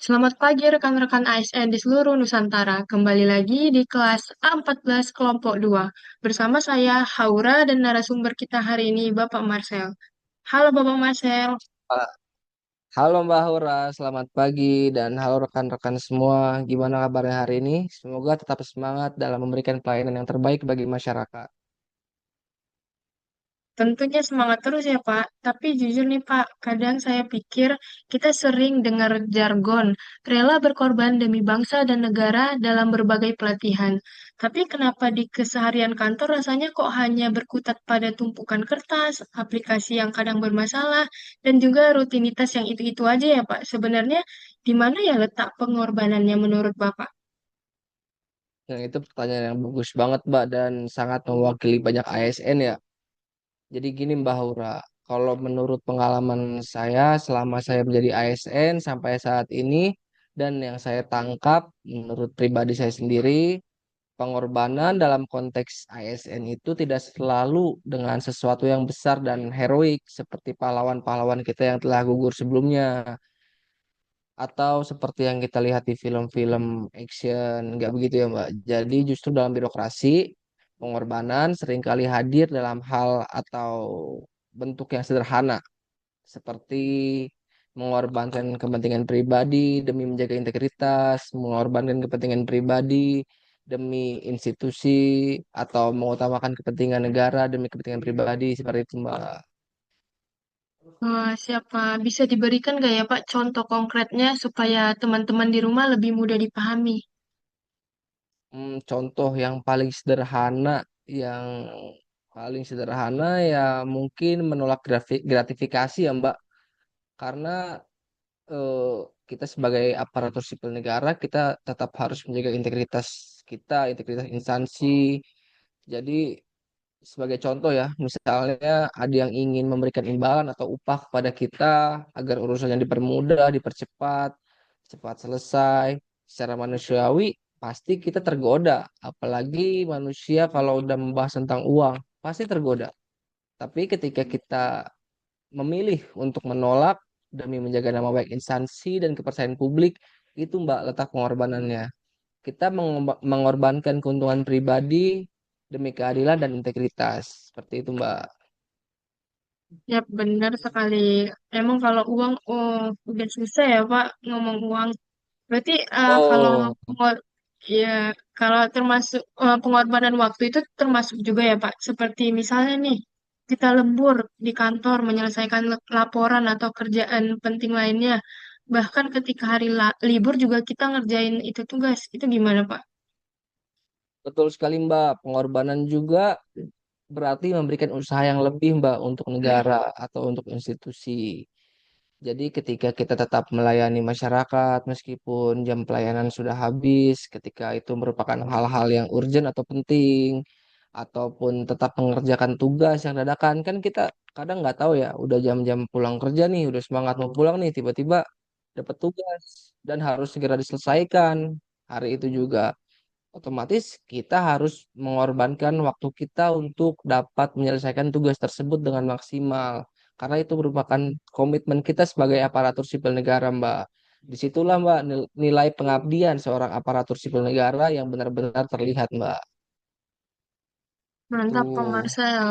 Selamat pagi rekan-rekan ASN di seluruh Nusantara. Kembali lagi di kelas A14 kelompok 2. Bersama saya Haura dan narasumber kita hari ini Bapak Marcel. Halo Bapak Marcel. Pak. Halo Mbak Aura, selamat pagi dan halo rekan-rekan semua. Gimana kabarnya hari ini? Semoga tetap semangat dalam memberikan pelayanan yang terbaik bagi masyarakat. Tentunya semangat terus ya Pak. Tapi jujur nih Pak, kadang saya pikir kita sering dengar jargon, rela berkorban demi bangsa dan negara dalam berbagai pelatihan. Tapi kenapa di keseharian kantor rasanya kok hanya berkutat pada tumpukan kertas, aplikasi yang kadang bermasalah, dan juga rutinitas yang itu-itu aja ya Pak. Sebenarnya di mana ya letak pengorbanannya menurut Bapak? Yang itu pertanyaan yang bagus banget Mbak dan sangat mewakili banyak ASN ya. Jadi gini Mbak Aura, kalau menurut pengalaman saya selama saya menjadi ASN sampai saat ini dan yang saya tangkap menurut pribadi saya sendiri, pengorbanan dalam konteks ASN itu tidak selalu dengan sesuatu yang besar dan heroik seperti pahlawan-pahlawan kita yang telah gugur sebelumnya atau seperti yang kita lihat di film-film action, nggak begitu ya Mbak. Jadi justru dalam birokrasi pengorbanan seringkali hadir dalam hal atau bentuk yang sederhana seperti mengorbankan kepentingan pribadi demi menjaga integritas, mengorbankan kepentingan pribadi demi institusi, atau mengutamakan kepentingan negara demi kepentingan pribadi seperti itu, Mbak. Siapa bisa diberikan nggak ya Pak contoh konkretnya supaya teman-teman di rumah lebih mudah dipahami? Contoh yang paling sederhana ya mungkin menolak gratifikasi ya, Mbak. Karena eh, kita sebagai aparatur sipil negara, kita tetap harus menjaga integritas kita, integritas instansi. Jadi sebagai contoh ya, misalnya ada yang ingin memberikan imbalan atau upah kepada kita agar urusannya dipermudah, dipercepat, cepat selesai, secara manusiawi, pasti kita tergoda. Apalagi manusia kalau udah membahas tentang uang, pasti tergoda. Tapi ketika kita memilih untuk menolak demi menjaga nama baik instansi dan kepercayaan publik, itu Mbak letak pengorbanannya. Kita mengorbankan keuntungan pribadi demi keadilan dan integritas. Seperti itu, Mbak. Ya benar sekali. Emang kalau uang, oh udah susah ya Pak ngomong uang. Berarti kalau Oh, ya kalau termasuk pengorbanan waktu itu termasuk juga ya Pak. Seperti misalnya nih kita lembur di kantor menyelesaikan laporan atau kerjaan penting lainnya. Bahkan ketika hari libur juga kita ngerjain itu tugas. Itu gimana Pak? betul sekali, Mbak. Pengorbanan juga berarti memberikan usaha yang lebih, Mbak, untuk negara atau untuk institusi. Jadi ketika kita tetap melayani masyarakat meskipun jam pelayanan sudah habis, ketika itu merupakan hal-hal yang urgent atau penting, ataupun tetap mengerjakan tugas yang dadakan, kan kita kadang nggak tahu ya, udah jam-jam pulang kerja nih, udah semangat mau pulang nih, tiba-tiba dapat tugas dan harus segera diselesaikan hari itu juga. Otomatis kita harus mengorbankan waktu kita untuk dapat menyelesaikan tugas tersebut dengan maksimal. Karena itu merupakan komitmen kita sebagai aparatur sipil negara, Mbak. Disitulah, Mbak, nilai pengabdian seorang aparatur sipil negara yang benar-benar terlihat, Mbak. Mantap Pak Tuh. Marcel.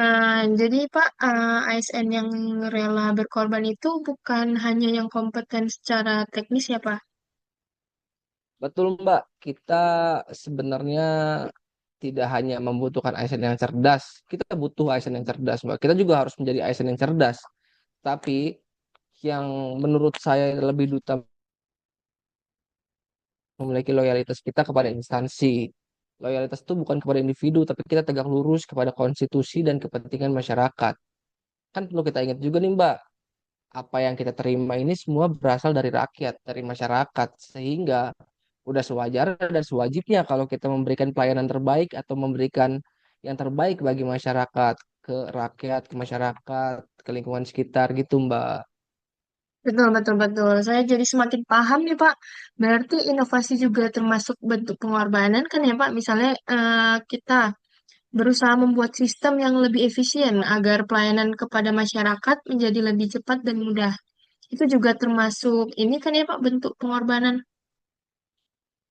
Nah, jadi Pak, ASN yang rela berkorban itu bukan hanya yang kompeten secara teknis ya Pak? Betul, Mbak. Kita sebenarnya tidak hanya membutuhkan ASN yang cerdas. Kita butuh ASN yang cerdas, Mbak. Kita juga harus menjadi ASN yang cerdas. Tapi yang menurut saya lebih utama memiliki loyalitas kita kepada instansi. Loyalitas itu bukan kepada individu, tapi kita tegak lurus kepada konstitusi dan kepentingan masyarakat. Kan perlu kita ingat juga nih, Mbak, apa yang kita terima ini semua berasal dari rakyat, dari masyarakat, sehingga udah sewajarnya dan sewajibnya kalau kita memberikan pelayanan terbaik atau memberikan yang terbaik bagi masyarakat, ke rakyat, ke masyarakat, ke lingkungan sekitar gitu, Mbak. Betul, betul, betul. Saya jadi semakin paham nih Pak. Berarti inovasi juga termasuk bentuk pengorbanan kan ya Pak? Misalnya kita berusaha membuat sistem yang lebih efisien agar pelayanan kepada masyarakat menjadi lebih cepat dan mudah. Itu juga termasuk ini kan ya Pak, bentuk pengorbanan.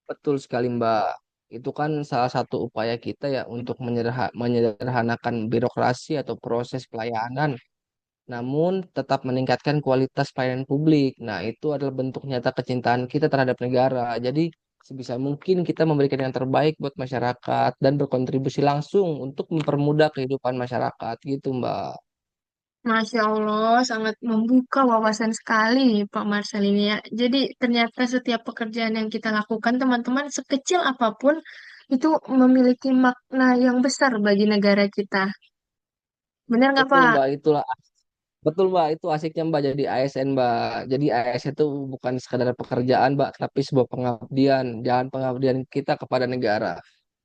Betul sekali Mbak. Itu kan salah satu upaya kita ya untuk menyederhanakan birokrasi atau proses pelayanan, namun tetap meningkatkan kualitas pelayanan publik. Nah, itu adalah bentuk nyata kecintaan kita terhadap negara. Jadi, sebisa mungkin kita memberikan yang terbaik buat masyarakat dan berkontribusi langsung untuk mempermudah kehidupan masyarakat gitu, Mbak. Masya Allah, sangat membuka wawasan sekali Pak Marcel ini ya. Jadi ternyata setiap pekerjaan yang kita lakukan, teman-teman, sekecil apapun, itu memiliki makna yang besar bagi negara kita. Benar nggak Betul, Pak? Mbak. Itulah betul, Mbak. Itu asiknya, Mbak, jadi ASN, Mbak. Jadi ASN itu bukan sekadar pekerjaan, Mbak, tapi sebuah pengabdian. Jangan pengabdian kita kepada negara.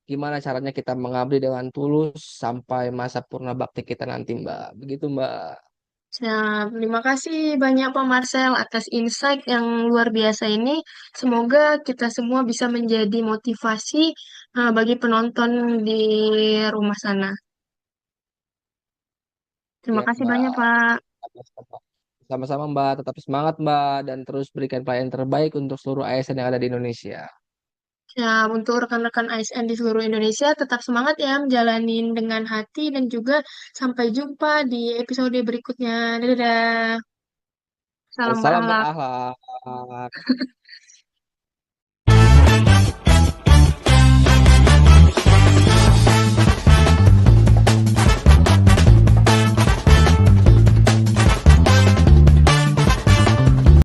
Gimana caranya kita mengabdi dengan tulus sampai masa purna bakti kita nanti, Mbak. Begitu, Mbak. Siap. Terima kasih banyak Pak Marcel atas insight yang luar biasa ini. Semoga kita semua bisa menjadi motivasi bagi penonton di rumah sana. Terima Siap, kasih banyak Mbak. Pak. Sama-sama. Sama-sama, Mbak. Tetap semangat, Mbak. Dan terus berikan pelayanan terbaik untuk seluruh ASN yang ada di Indonesia. Ya, untuk rekan-rekan ASN di seluruh Indonesia, tetap semangat ya menjalani dengan hati dan juga sampai jumpa di episode berikutnya. Dadah. Salam Salam berakhlak. berakhlak.